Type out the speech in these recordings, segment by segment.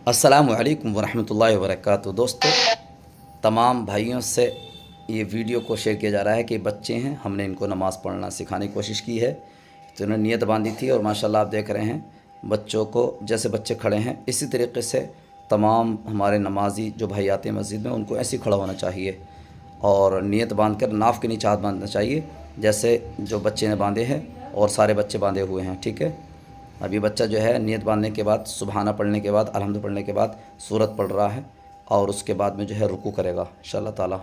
अस्सलामु अलैकुम वरहमतुल्लाहि वबरकातुहू। दोस्तों, तमाम भाइयों से ये वीडियो को शेयर किया जा रहा है कि बच्चे हैं, हमने इनको नमाज़ पढ़ना सिखाने की कोशिश की है। तो उन्होंने नियत बांधी थी और माशाल्लाह आप देख रहे हैं बच्चों को, जैसे बच्चे खड़े हैं इसी तरीके से तमाम हमारे नमाजी जो भाई आते हैं मस्जिद में उनको ऐसे ही खड़ा होना चाहिए और नियत बांध कर नाफ के नीचे हाथ बांधना चाहिए, जैसे जो बच्चे ने बांधे हैं और सारे बच्चे बांधे हुए हैं। ठीक है, अभी बच्चा जो है नियत बांधने के बाद, सुबहाना पढ़ने के बाद, अलहम्दु पढ़ने के बाद सूरत पढ़ रहा है और उसके बाद में जो है रुकू करेगा इंशाअल्लाह ताला।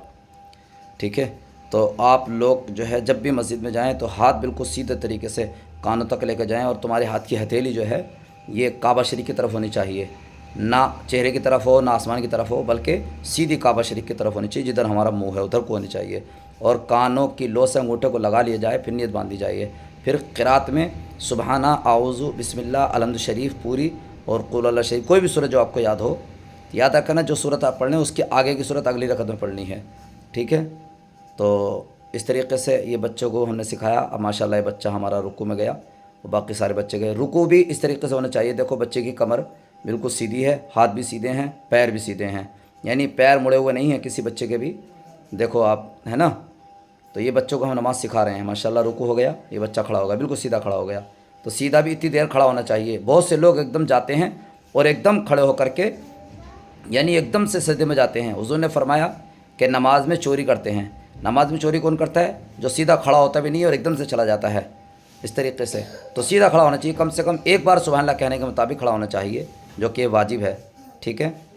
ठीक है, तो आप लोग जो है जब भी मस्जिद में जाएं तो हाथ बिल्कुल सीधे तरीके से कानों तक लेकर जाएं और तुम्हारे हाथ की हथेली जो है ये काबा शरीफ की तरफ होनी चाहिए, ना चेहरे की तरफ हो ना आसमान की तरफ हो, बल्कि सीधी काबा शरीफ की तरफ होनी चाहिए, जिधर हमारा मुंह है उधर को होनी चाहिए। और कानों की लो से अंगूठे को लगा लिया जाए, फिर नियत बांधी जाइए। फिर क़िरात में सुबहाना, आऊज़ु, बिस्मिल्लाह, अलहम्दु शरीफ पूरी और कुल अल्लाह शरीफ, कोई भी सूरत जो आपको याद हो, याद रखना जो सूरत आप पढ़ लें उसके आगे की सूरत अगली रकत में पढ़नी है। ठीक है, तो इस तरीके से ये बच्चों को हमने सिखाया। अब माशाल्लाह ये बच्चा हमारा रुकू में गया और बाकी सारे बच्चे गए। रुकू भी इस तरीके से होना चाहिए। देखो बच्चे की कमर बिल्कुल सीधी है, हाथ भी सीधे हैं, पैर भी सीधे हैं, यानी पैर मुड़े हुए नहीं हैं किसी बच्चे के भी। देखो आप, है ना। तो ये बच्चों को हम नमाज़ सिखा रहे हैं। माशाल्लाह रुकू हो गया, ये बच्चा खड़ा हो गया, बिल्कुल सीधा खड़ा हो गया। तो सीधा भी इतनी देर खड़ा होना चाहिए। बहुत से लोग एकदम जाते हैं और एकदम खड़े होकर के, यानी एकदम से सजदे में जाते हैं। हुज़ूर ने फरमाया कि नमाज में चोरी करते हैं। नमाज में चोरी कौन करता है? जो सीधा खड़ा होता भी नहीं और एकदम से चला जाता है इस तरीके से। तो सीधा खड़ा होना चाहिए, कम से कम एक बार सुबहान अल्लाह कहने के मुताबिक खड़ा होना चाहिए, जो कि वाजिब है। ठीक है,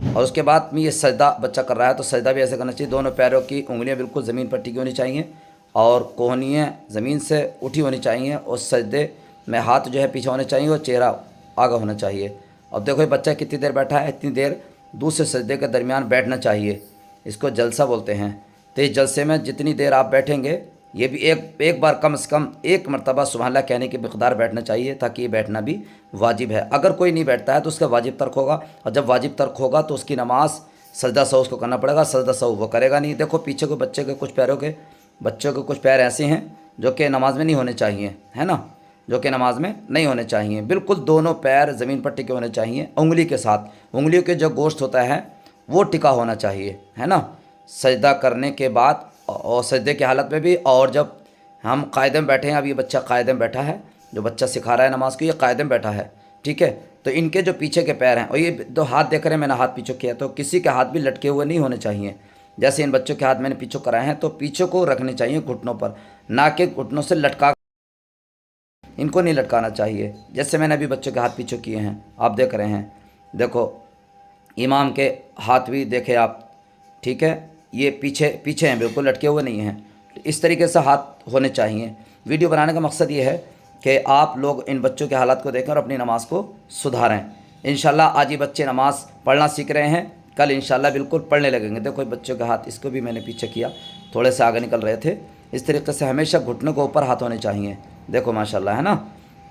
और उसके बाद में ये सजदा बच्चा कर रहा है तो सजदा भी ऐसे करना चाहिए। दोनों पैरों की उंगलियां बिल्कुल ज़मीन पर टिकी होनी चाहिए और कोहनियाँ ज़मीन से उठी होनी चाहिए और सजदे में हाथ जो है पीछे होने चाहिए और चेहरा आगे होना चाहिए। अब देखो ये बच्चा कितनी देर बैठा है, इतनी देर दूसरे सजदे के दरमियान बैठना चाहिए। इसको जलसा बोलते हैं। तो इस जलसे में जितनी देर आप बैठेंगे, ये भी एक बार कम से कम एक मरतबा सुबहान अल्लाह कहने की मिक़दार बैठना चाहिए, ताकि ये बैठना भी वाजिब है। अगर कोई नहीं बैठता है तो उसका वाजिब तर्क होगा, और जब वाजिब तर्क होगा तो उसकी नमाज सजदा सहू उसको करना पड़ेगा। सजदा सहू वो करेगा नहीं। देखो पीछे को बच्चे के कुछ पैरों के, बच्चों के कुछ पैर ऐसे हैं जो कि नमाज में नहीं होने चाहिए, है ना, जो कि नमाज में नहीं होने चाहिए। बिल्कुल दोनों पैर ज़मीन पर टिके होने चाहिए, उंगली के साथ। उंगलियों के जो गोश्त होता है वो टिका होना चाहिए, है ना, सजदा करने के बाद और सजदे की हालत में भी। और जब हम कायदे में बैठे हैं, अब ये बच्चा कायदे में बैठा है, जो बच्चा सिखा रहा है नमाज को, ये कायदे में बैठा है। ठीक है, तो इनके जो पीछे के पैर हैं, और ये दो हाथ देख रहे हैं, मैंने हाथ पीछे किया, तो किसी के हाथ भी लटके हुए नहीं होने चाहिए। जैसे इन बच्चों के हाथ मैंने पीछे कराए हैं, तो पीछे को रखने चाहिए घुटनों पर, ना कि घुटनों से लटका, इनको नहीं लटकाना चाहिए। जैसे मैंने अभी बच्चों के हाथ पीछे किए हैं, आप देख रहे हैं। देखो इमाम के हाथ भी देखे आप, ठीक है, ये पीछे पीछे हैं, बिल्कुल लटके हुए नहीं हैं। इस तरीके से हाथ होने चाहिए। वीडियो बनाने का मकसद ये है कि आप लोग इन बच्चों के हालात को देखें और अपनी नमाज़ को सुधारें। इंशाल्लाह आज ये बच्चे नमाज़ पढ़ना सीख रहे हैं, कल इंशाल्लाह बिल्कुल पढ़ने लगेंगे। देखो बच्चों के हाथ, इसको भी मैंने पीछे किया, थोड़े से आगे निकल रहे थे। इस तरीके से हमेशा घुटनों के ऊपर हाथ होने चाहिए। देखो माशाल्लाह, है ना।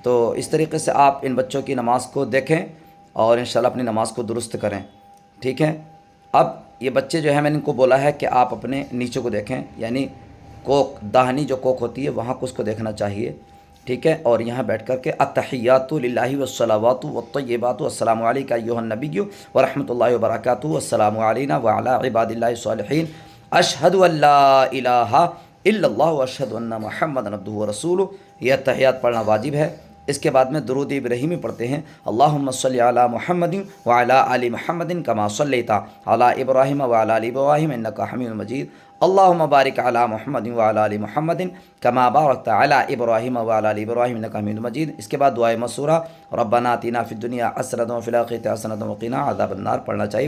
तो इस तरीके से आप इन बच्चों की नमाज़ को देखें और इंशाल्लाह अपनी नमाज़ को दुरुस्त करें। ठीक है, अब ये बच्चे जो है, मैंने इनको बोला है कि आप अपने नीचे को देखें, यानी कोक, दाहिनी जो कोक होती है वहाँ को उसको देखना चाहिए। ठीक है, और यहाँ बैठ कर के अत्तहियातु लिल्लाहि वस्सलावातु वत्तय्यिबातु अस्सलामु अलैका अय्युहन नबिय्यु व रहमतुल्लाहि व बरकातुहु अस्सलामु अलैना व अला इबादिल्लाहि स्वालिहीन अशहदु अल्ला इलाहा इल्लल्लाह व अशहदु अन्ना मुहम्मदन अब्दुहु व रसूलुहु। यह तहियात पढ़ना वाजिब है। इसके बाद में दुरूद इब्राहीमी पढ़ते हैं, अल्लाहुम्मा सल्लि अला मुहम्मदिन व अला आलि मुहम्मदिन कमा सल्लैता अला इब्राहीम व अला आलि इब्राहीम इन्नका हमीदुम मजीद। अल्लाहुम्मा बारिक अला मुहम्मदिन व अला आलि मुहम्मदिन कमा बारकता अला इब्राहीम व अला आलि इब्राहीम इन्नका हमीदुम मजीद। इसके बाद दुआए मसूरा, रब्बना आतिना फिद दुनिया हसनतन व फिल आखिरति हसनतन व क़िना अज़ाबन्नार पढ़ना चाहिए।